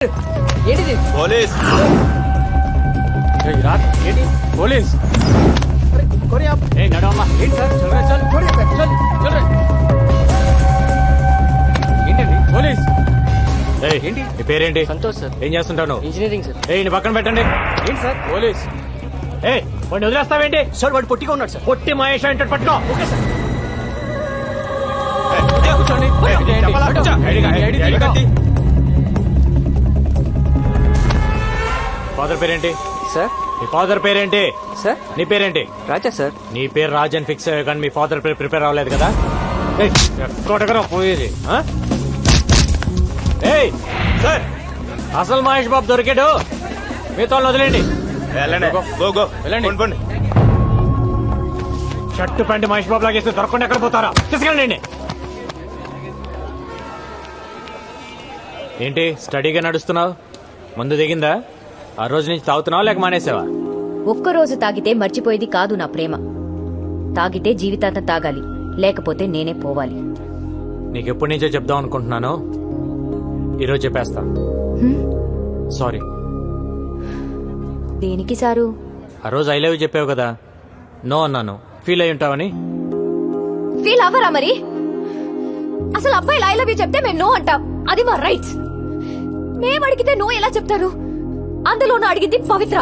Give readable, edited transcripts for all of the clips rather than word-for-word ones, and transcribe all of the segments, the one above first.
ఏంటిది పోలీస్ ఏంటి పోలీస్ నడవమ్మా ఏంటి సార్ ఏంటండి పోలీస్ ఏంటి నీ పేరేంటి? సంతోష్ సార్. ఏం చేస్తుంటావు? Engineering sir. నీ పక్కన పెట్టండి. ఏంటి సార్ పోలీస్ వాడిని వదిలేస్తావేంటి? సార్ వాడు పొట్టిగా ఉన్నాడు సార్. పొట్టి మహేష్ అంటే పట్టుకో. Okay sir. ఫాదర్ పేరేంటి? సార్ నీ ఫాదర్ పేరేంటి? సార్ నీ పేరేంటి? రాజా సార్. నీ పేరు రాజ్ అని ఫిక్స్ అయ్యా కానీ మీ ఫాదర్ పేరు ప్రిపేర్ అవ్వలేదు కదా? ఎక్కడెక్కడ పోయేది ఆ? ఏయ్ సార్, అసలు మహేష్ బాబు దొరికాడు. మీతో వదిలేండి. వెళ్ళండి. షర్టు ప్యాంట్ మహేష్ బాబు లాగేస్తే దొరకకుండా ఎక్కడ పోతారా? తీసుకెళ్ళండి. ఏంటి స్టడీగా నడుస్తున్నావు? ముందు దిగిందా? ఆ రోజు నుంచి తాగుతున్నావా లేక మానేసావా? ఒక్కరోజు తాగితే మర్చిపోయేది కాదు నా ప్రేమ. తాగితే జీవితాంతం తాగాలి, లేకపోతే నేనే పోవాలి. నీకెప్పటి నుంచో చెప్దాం అనుకుంటున్నాను, ఈరోజు చెప్పేస్తా. సారీ. దేనికి సారు? ఆ రోజు ఐ లవ్ యూ చెప్పావు కదా, నో అన్నాను. ఫీల్ అయి ఉంటావని. ఫీల్ అవ్వరా మరి? అసలు అబ్బాయిలు ఐ లవ్ యూ చెప్తే మేము నో అంటాం, అది మా రైట్స్. మేము అడిగితే నో ఎలా చెప్తారు? అందులోనూ అడిగింది పవిత్ర.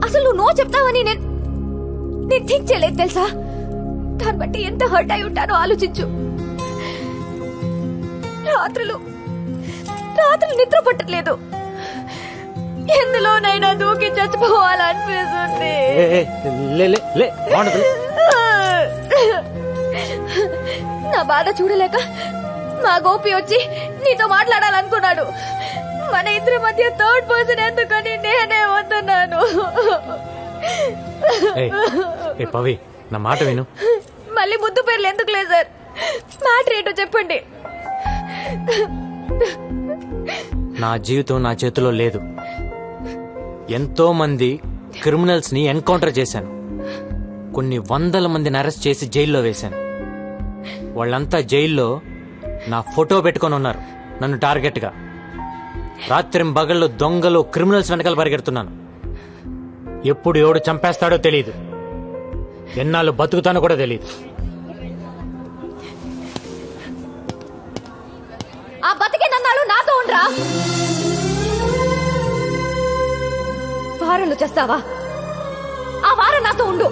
అసలు నువ్వు నో చెప్తావని నేను థింక్ చేయలేదు తెలుసా? దాన్ని బట్టి ఎంత హర్ట్ అయి ఉంటానో ఆలోచించు. రాత్రులు నిద్ర పట్టట్లేదు. ఎందులోనైనా దూకి చచ్చిపోవాలనిపిస్తుంది. నా బాధ చూడలేక మా గోపి వచ్చి నీతో మాట్లాడాలనుకున్నాడు. మన ఇద్దరి మధ్య థర్డ్ పర్సన్ ఎందుకని నేనే వస్తున్నాను. పవి, నా మాట విను. మళ్ళీ ముద్దు పేర్లు ఎందుకు లేదు సార్? మ్యాటర్ ఏంటో చెప్పండి. నా జీవితం నా చేతిలో లేదు. ఎంతో మంది క్రిమినల్స్ ని ఎన్కౌంటర్ చేశాను. కొన్ని వందల మందిని అరెస్ట్ చేసి జైల్లో వేశాను. వాళ్ళంతా జైల్లో నా ఫోటో పెట్టుకొని ఉన్నారు నన్ను టార్గెట్ గా. రాత్రింబగళ్ళు దొంగలు క్రిమినల్స్ వెనకాల పరిగెడుతున్నాను. ఎప్పుడు ఎవడు చంపేస్తాడో తెలియదు, ఎన్నాళ్ళు బతుకుతానో కూడా తెలియదు. ఆ బతికే నన్నాళ్ళు నాతో ఉండరా? వారంలో చేస్తావా? ఆ వారం నాతో ఉండు.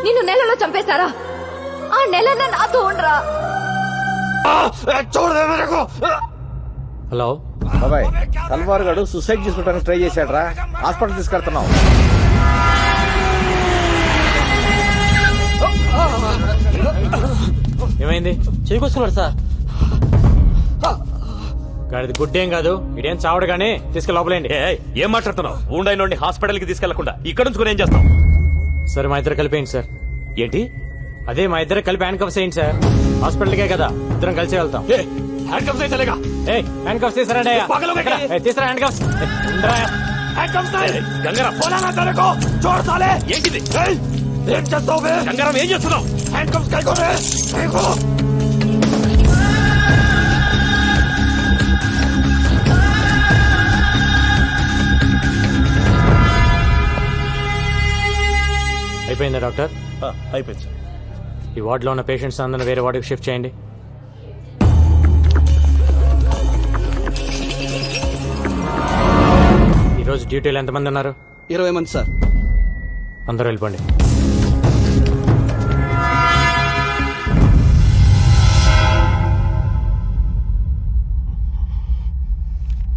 నిన్ను నెలలో చంపేస్తారా? ఆ నెలన్న నాతో ఉండరా? హలో బాబాయ్, తల్వార్ గారు సూసైడ్ చేసుకోవడానికి ట్రై చేశాడ్రా. హాస్పిటల్ తీసుకెళ్తున్నాం. ఏమైంది? చేయకొస్తున్నాడు సార్. గాడిది గుడ్డేం కాదు, ఇదేం చావడు గానీ తీసుకెళ్ళి లోపలేండి. ఏం మాట్లాడుతున్నావు? ఊండైన హాస్పిటల్ కి తీసుకెళ్లకుండా ఇక్కడ నుంచి ఏం చేస్తాం? సరే మా ఇద్దరు కలిపేయండి సార్. ఏంటి? అదే మా ఇద్దరు కలిపి హ్యాండ్ కప్స్ వేయండి సార్. హాస్పిటల్కే కదా, ఇద్దరం కలిసి వెళ్తాం. హ్యాండ్ కప్స్ వేయలేగా? హ్యాండ్ కప్స్ తీసుకురండి. తీసుకురా హ్యాండ్ కప్స్. ఏంటిది? ఏం చేస్తావు? గంగారం ఏం చేస్తున్నావు? హ్యాండ్ కప్స్ అయిపోయిందా డాక్టర్? అయిపోయింది సార్. ఈ వార్డులో ఉన్న పేషెంట్స్ అందరిని వేరే వార్డుకి షిఫ్ట్ చేయండి. ఈరోజు డ్యూటీలో ఎంతమంది ఉన్నారు? 20 మంది సార్. అందరూ వెళ్ళిపోండి.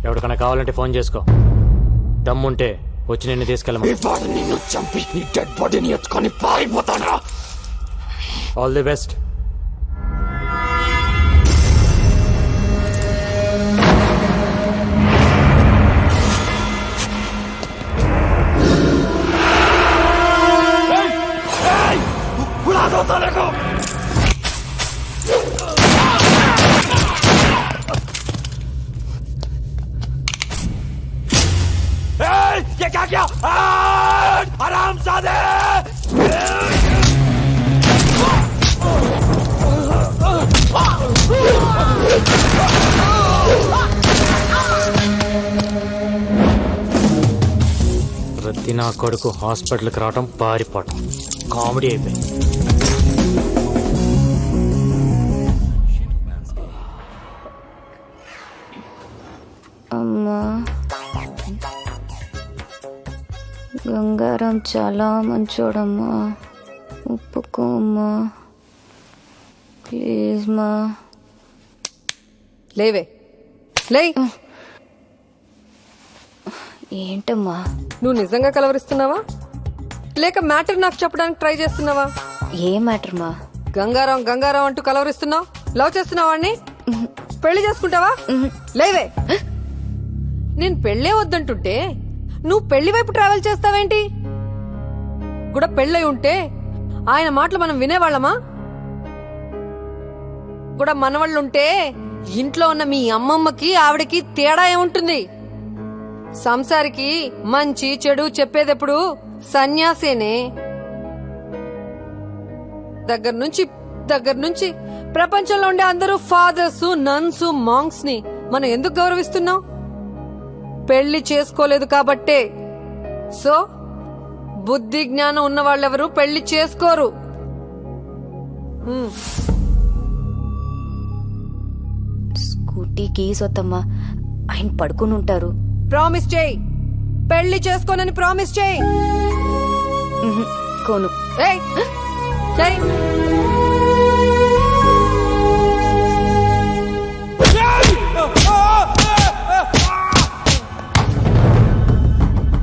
ఎవరికైనా కావాలంటే ఫోన్ చేసుకో. దమ్ముంటే వచ్చి నిన్ను తీసుకెళ్ళమా. నిన్ను చంపి నీ డెడ్ బాడీని ఎత్తుకొని పారిపోతాడా? All the best. ये क्या किया? हरामजादे! నా కొడుకు హాస్పిటల్కి రావడం పారిపోవటం కామెడీ అయిపోయింది. అమ్మా గంగారం చాలా మంచోడమ్మా, ఒప్పుకోమ్మా ప్లీజ్ మా. లేవే లే. ఏంటమ్మా? నువ్వు నిజంగా కలవరిస్తున్నావా లేక మ్యాటర్ నాకు చెప్పడానికి ట్రై చేస్తున్నావా? ఏ మ్యాటర్ మా? గంగారాం గంగారాం అంటూ కలవరిస్తున్నావు. లవ్ చేస్తున్నావా వాణ్ణి? పెళ్లి చేసుకుంటావా? లేవే. నేను పెళ్ళే వద్దంటుంటే నువ్వు పెళ్లి వైపు ట్రావెల్ చేస్తావేంటి? కూడా పెళ్ళై ఉంటే ఆయన మాటలు మనం వినేవాళ్ళమా? కూడా మనవాళ్ళుంటే ఇంట్లో ఉన్న మీ అమ్మమ్మకి ఆవిడకి తేడా ఏముంటుంది? సంసారికి మంచి చెడు చెప్పేదెప్పుడు సన్యాసేనే. దగ్గర నుంచి ప్రపంచంలో ఉండే అందరూ ఫాదర్స్, నన్స్, మాంగ్స్ ని మనం ఎందుకు గౌరవిస్తున్నాం? పెళ్లి చేసుకోలేదు కాబట్టే. సో బుద్ధి జ్ఞానం ఉన్న వాళ్ళెవరూ పెళ్లి చేసుకోరు. స్కూటీ కీస్ వద్దమ్మా, ఆయన పడుకుని ఉంటారు. ప్రామిస్ చేయి, పెళ్లి చేసుకోనని ప్రామిస్ చేయి. కోను. ఏయ్, చేయి.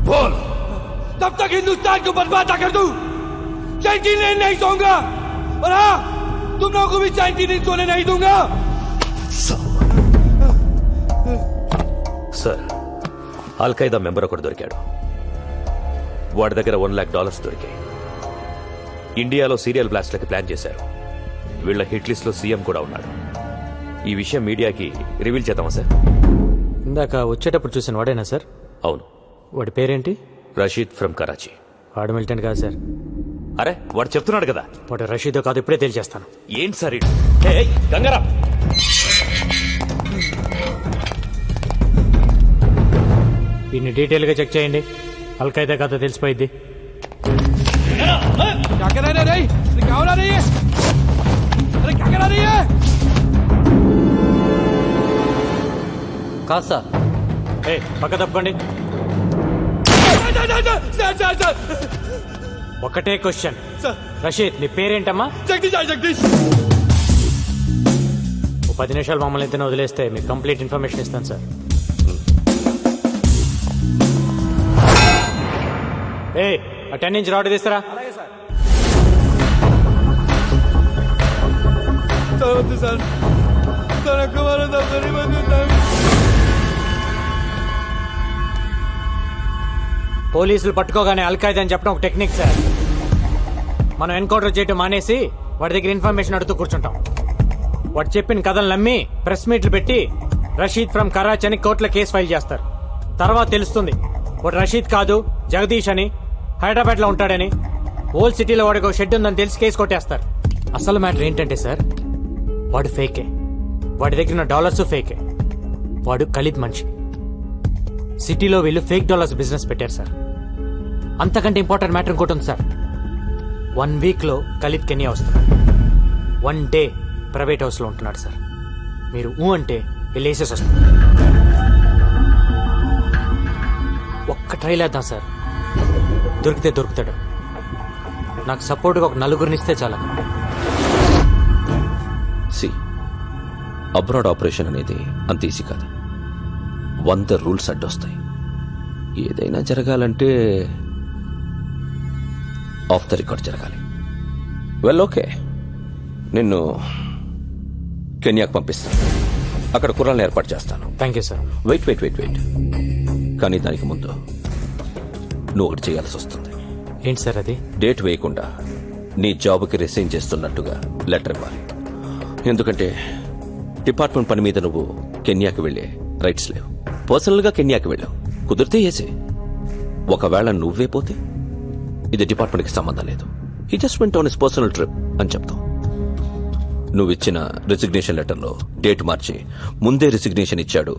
बोल, तब तक हिंदुस्तान को बर्बाद ना कर दूं, चैन नहीं सोऊंगा। और हाँ, तुम लोगों को भी चैन की नींद सोने नहीं दूंगा। సార్, అల్ఖైదా మెంబర్ ఒకడు దొరికాడు. వాడి దగ్గర $1 lakh దొరికాయి. ఇండియాలో సీరియల్ బ్లాస్ట్లకి ప్లాన్ చేశారు. వీళ్ళ హిట్ లిస్ట్ లో సీఎం కూడా ఉన్నాడు. ఈ విషయం మీడియాకి రివీల్ చేద్దామా సార్? ఇందాక వచ్చేటప్పుడు చూసిన వాడేనా సార్? అవును. వాడి పేరేంటి? రషీద్ ఫ్రమ్ కరాచీ. వాడు మిలిటెంట్ కాదు సార్. అరే, వాడు చెప్తున్నాడు కదా. వాడు రషీదో కాదు, ఇప్పుడే తెలిచేస్తాను. ఏంటి సార్ ఇది? గంగారాం, దీన్ని డీటెయిల్ గా చెక్ చేయండి. అల్ఖైదా కథ తెలిసిపోయింది. क्या कर रहे रे? क्या हो रही है? अरे क्या करा रही है? కాదు సార్. పక్క తప్పండి. ఒకటే క్వశ్చన్. రషీద్, నీ పేరేంటమ్మా? జగదీష్. ఓ 10 నిమిషాలు మమ్మల్ని ఇద్దరిని వదిలేస్తే మీకు కంప్లీట్ ఇన్ఫర్మేషన్ ఇస్తాను సార్. ఆ 10 ఇంచ్ రాడ్ తీస్తారా? సార్, పోలీసులు పట్టుకోగానే అల్ఖైదా అని చెప్పడం ఒక టెక్నిక్ సార్. మనం ఎన్కౌంటర్ చేయటం మానేసి వాడి దగ్గర ఇన్ఫర్మేషన్ అడుగుతూ కూర్చుంటాం. వాడు చెప్పిన కథలు నమ్మి ప్రెస్ మీట్లు పెట్టి రషీద్ ఫ్రమ్ కరాచీ అని కోర్టులో కేసు ఫైల్ చేస్తారు. తర్వాత తెలుస్తుంది వాడు రషీద్ కాదు, జగదీష్ అని, హైదరాబాద్ లో ఉంటాడని. ఓల్డ్ సిటీలో వాడికి ఒక షెడ్ ఉందని తెలిసి కేసు కొట్టేస్తారు. అసలు మ్యాటర్ ఏంటంటే సార్, వాడు ఫేకే. వాడి దగ్గర ఉన్న డాలర్స్ ఫేకే. వాడు ఖలీద్ మనిషి. సిటీలో వీళ్ళు ఫేక్ డాలర్స్ బిజినెస్ పెట్టారు సార్. అంతకంటే ఇంపార్టెంట్ మ్యాటర్ ఇంకోటి ఉంది సార్. 1 వీక్ లో ఖలీద్ కెన్యా వస్తున్నాడు. 1 డే ప్రైవేట్ హౌస్ లో ఉంటున్నాడు సార్. మీరు అంటే వెళ్ళేసేసి వస్తుంది. ఒక్క ట్రైల్ వేద్దాం సార్, దొరికితే దొరుకుతాడు. నాకు సపోర్ట్గా ఒక 4 ఇస్తే చాలా. అబ్రాడ్ ఆపరేషన్ అనేది అంత ఈజీ కాదు. 100 రూల్స్ అడ్డొస్తాయి. ఏదైనా జరగాలంటే ఆఫ్ ద రికార్డ్ జరగాలి. వెల్, ఓకే, నిన్ను కెన్యాకు పంపిస్తాను. అక్కడ కుర్రాలను ఏర్పాటు చేస్తాను. Thank you sir. వెయిట్. కానీ దానికి ముందు నువ్వు ఒకటి చేయాల్సి వస్తుంది. ఏంటి సార్ అది? డేట్ వేయకుండా నీ జాబ్కి రిసైన్ చేస్తున్నట్టుగా లెటర్ ఇవ్వాలి. ఎందుకంటే డిపార్ట్మెంట్ పని మీద నువ్వు కెన్యాకి వెళ్ళే రైట్స్ లేవు. పర్సనల్గా కెన్యాకి వెళ్ళావు, కుదిరితే ఏసే. ఒకవేళ నువ్వే పోతే ఇది డిపార్ట్మెంట్కి సంబంధం లేదు. He just went on his personal trip అని చెప్తావు. నువ్విచ్చిన రిసిగ్నేషన్ లెటర్లో డేట్ మార్చి ముందే రిసిగ్నేషన్ ఇచ్చాడు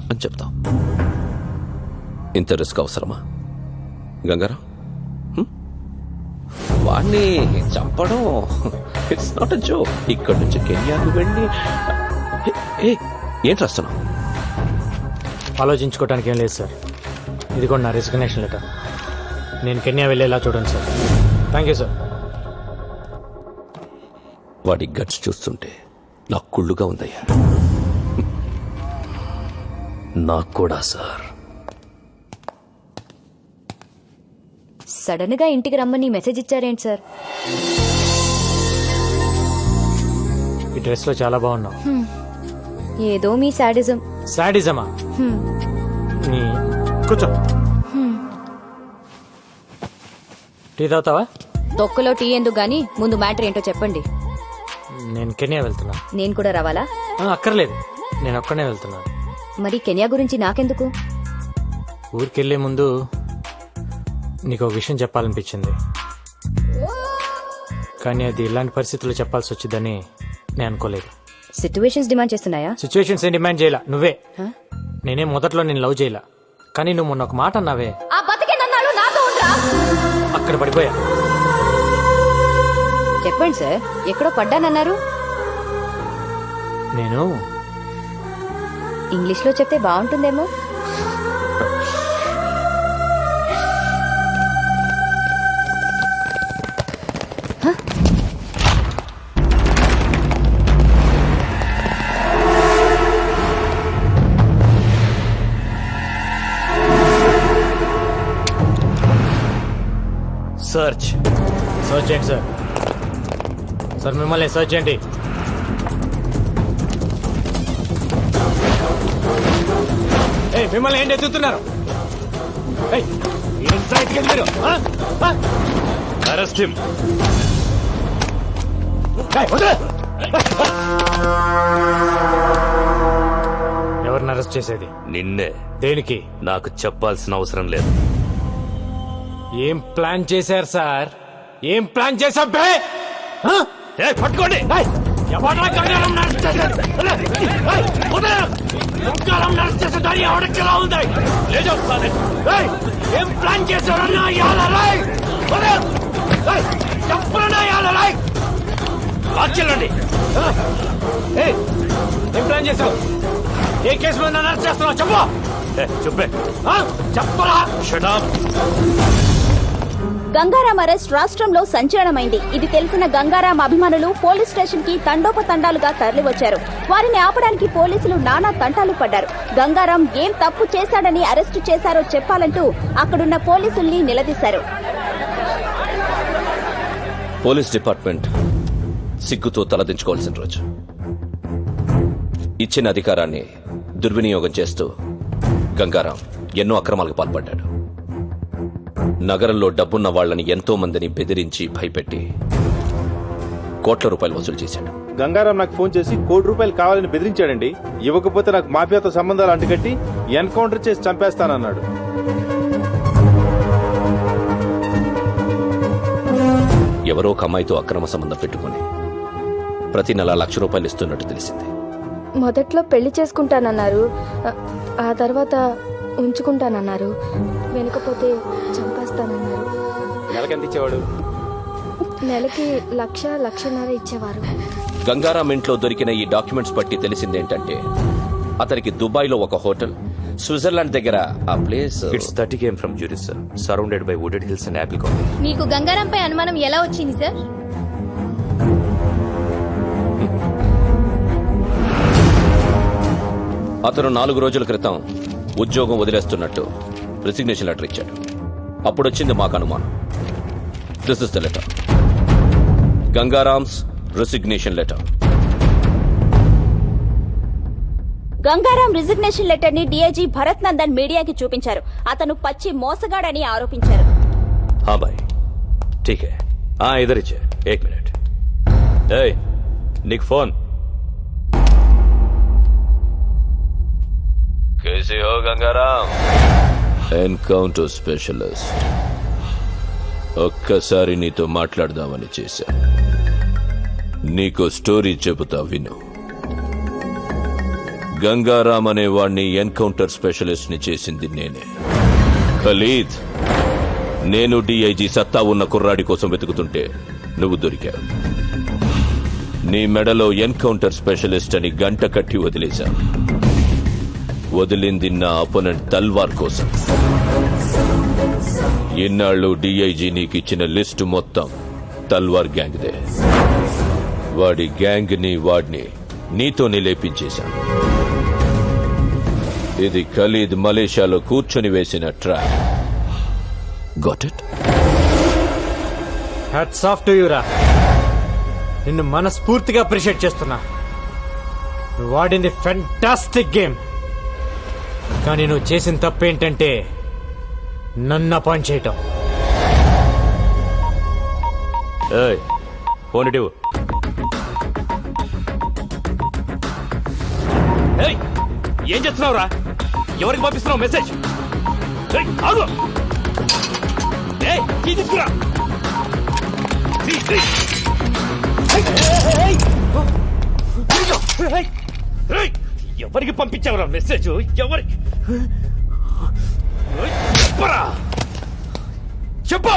అని చెప్తావు. ఇంత రిస్క్ అవసరమా? గంగారాం వాణ్ణి చంపడం ఇట్స్ నాట్ అ జోక్. ఇక్కడి నుంచి కెన్యాకు వెళ్ళి ఏం రాస్తున్నావు? ఆలోచించుకోవడానికి ఏం లేదు సార్. ఇది కూడా నా రిజిగ్నేషన్ లెటర్. నేను కెన్యా వెళ్ళేలా చూడండి సార్. Thank you sir. వాడి గట్స్ చూస్తుంటే నాకు కుళ్ళుగా ఉందయ్యా. నాకు కూడా సార్. సడన్ గా ఇంటికి రమ్మని మెసేజ్ ఇచ్చారేంటి సార్? ఈ డ్రెస్ లో చాలా బాగున్నావు. ఏదో మీ శాడిజం. సాడిజమా? నీ కూర్చో. టీ తాగుతావా? తొక్కలో టీ ఎందుకు గానీ ముందు మ్యాటర్ ఏంటో చెప్పండి. నేను కెన్యా వెళ్తున్నా. నేను కూడా రావాలా? అక్కర్లేదు, నేను ఒక్కనే వెళ్తున్నాను. మరి కెన్యా గురించి నాకెందుకు? ఊరికెళ్లే ముందు నీకు ఒక విషయం చెప్పాలనిపించింది, కానీ అది ఇలాంటి పరిస్థితుల్లో చెప్పాల్సి వచ్చిందని నేను అనుకోలేదు. సిచ్యువేషన్స్ డిమాండ్ చేస్తున్నాయా? సిచ్యువేషన్స్ ఏం డిమాండ్ చేయలా. నువ్వే. నేనే మొదట్లో నేను లవ్ చేయలా, కానీ నువ్వు మొన్న ఒక మాట అన్నావే, ఆ బతికేనన్నాడు నాతో ఉండరా? అక్కడ పడిపోయా. చెప్పండి సార్, ఎక్కడో పడ్డానన్నారు. నేను ఇంగ్లీష్ లో చెప్తే బాగుంటుందేమో. సర్చ్ చేయండి సార్. సార్ మిమ్మల్ని సర్చ్ చేయండి. మిమ్మల్ని ఏంటి ఎత్తుతున్నారు? Arrest him. ఎవరిని అరెస్ట్ చేసేది? నిన్నే. దేనికి? నాకు చెప్పాల్సిన అవసరం లేదు. ఏం ప్లాన్ చేశారు సార్? ఏం ప్లాన్ చేశారు? పట్టుకోండి. ఏం ప్లాన్ చేశారన్నా? ఏం ప్లాన్ చేశావు? ఏ కేసు మీద అరెస్ట్ చేస్తున్నావు? చెప్పు. చెప్పే. చెప్పరా? Shut up. గంగారాం అరెస్ట్ రాష్ట్రంలో సంచలనమైంది. ఇది తెలిసిన గంగారాం అభిమానులు పోలీస్ స్టేషన్ కి తండోపతండాలుగా తరలివచ్చారు. వారిని ఆపడానికి పోలీసులు నానా తంటాలు పడ్డారు. గంగారాం ఏం తప్పు చేశాడని అరెస్టు చేశారో చెప్పాలంటూ అక్కడున్న పోలీసుల్ని నిలదీశారు. పోలీస్ డిపార్ట్మెంట్ సిగ్గుతో తలదించుకోవాల్సిన రోజు. ఇచ్చిన అధికారాన్ని దుర్వినియోగం చేస్తూ గంగారాం ఎన్నో అక్రమాలకు పాల్పడ్డాడు. నగరంలో డబ్బున్న వాళ్లని ఎంతో మందిని బెదిరించి భయపెట్టి కోట్ల రూపాయలు వసూలు చేశాడు. గంగారాం నాకు ఫోన్ చేసి ₹1,00,00,000 కావాలని బెదిరించాడండి. ఇవ్వకపోతే నాకు మాఫియాతో సంబంధాలు అంటుకట్టి ఎన్కౌంటర్ చేసి చంపేస్తానన్నాడు. ఎవరో ఒక అమ్మాయితో అక్రమ సంబంధం పెట్టుకుని ప్రతి నెల ₹1,00,000 ఇస్తున్నట్టు తెలిసింది. మొదట్లో పెళ్లి చేసుకుంటానన్నారు, ఆ తర్వాత ఉంచుకుంటానన్నారు, వెనకపోతే చంపేస్తానన్నారు. నెలకి ఎంత ఇచ్చేవాడు? నెలకి 1,00,000-1,50,000 ఇచ్చేవారు. గంగారాం ఇంట్లో దొరికిన ఈ డాక్యుమెంట్స్ బట్టి తెలిసిందేంటంటే అతనికి దుబాయ్లో ఒక హోటల్, స్విట్జర్లాండ్ దగ్గర ఆ place. It's 30 km from Zurich, sir. Surrounded by wooded hills and apple colony. మీకు గంగారాంపై అనుమానం ఎలా వచ్చింది సార్? అతను 4 రోజుల క్రితం ఉద్యోగం వదిలేస్తున్నట్టు రిసిగ్నేషన్ లెటర్ ఇచ్చాడు. అప్పుడొచ్చింది మాకు అనుమానం. This is the letter. Gangaram's resignation letter. Gangaram resignation letter ని డీఐజీ భరత్ నందన్ మీడియాకి చూపించారు. అతను పచ్చి మోసగాడని ఆరోపించారు. हाँ भाई, ठीक है. हाँ, इधर ही 1 मिनट. ए, निक फोन. कैसे हो गंगाराम? Encounter specialist. ఒక్కసారి నీతో మాట్లాడదామని చేశా. నీకో స్టోరీ చెబుతా విను. గంగారాం అనే వాణ్ణి ఎన్కౌంటర్ స్పెషలిస్ట్ ని చేసింది నేనే. ఖలీద్ నేను డిఐజీ సత్తా ఉన్న కుర్రాడి కోసం వెతుకుతుంటే నువ్వు దొరికావు. నీ మెడలో ఎన్కౌంటర్ స్పెషలిస్ట్ అని గంట కట్టి వదిలేశా. వదిలింది నా అపోనెంట్ తల్వార్ కోసం. ఇన్నాళ్ళు డిఐజీ నీకిచ్చిన లిస్టు మొత్తం తల్వార్ గ్యాంగ్దే. వాడి గ్యాంగ్ ని వాడిని నీతోనే లేపించేశాను. ఇది ఖలీద్ మలేషియాలో కూర్చొని వేసిన trap. Got it? Hats off to యూరా. నిన్ను మనస్ఫూర్తిగా అప్రిషియేట్ చేస్తున్నా. నువ్వు వాడింది ఫెంటాస్టిక్ గేమ్. కానీ నువ్వు చేసిన తప్పేంటంటే నన్ను అపాయింట్ చేయటం. ఏయ్, ఫోన్ ఇటు ఇవ్వు. ఏయ్, ఏం చేస్తున్నావురా? ఎవరికి పంపిస్తున్నావు మెసేజ్? ఏయ్, ఆగు. ఏయ్, కీ తీసుకురా. ఏయ్, ఎవరికి పంపించావురా మెసేజ్? ఎవరికి చెప్పరా? చెప్పు.